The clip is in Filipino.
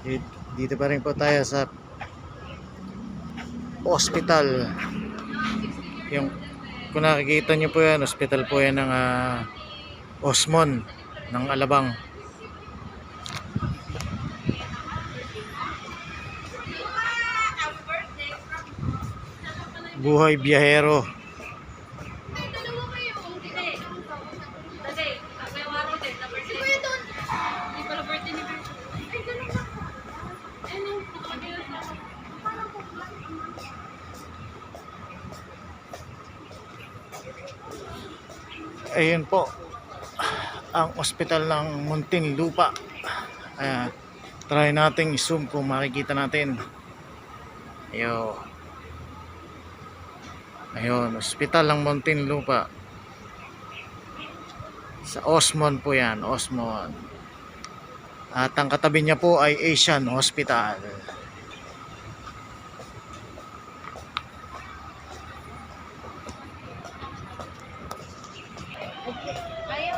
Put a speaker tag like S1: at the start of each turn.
S1: Dito pa rin po tayo sa hospital. Yung kung nakikita nyo po yan, hospital po yan ng Osmon ng Alabang. Buhay biyahero. Ayun po ang ospital ng Muntinlupa. Try nating i-zoom kung makikita natin. Ayun, ospital ng Muntinlupa. Sa Osmon po yan, Osmon. At ang katabi niya po ay Asian Hospital.
S2: Ayaw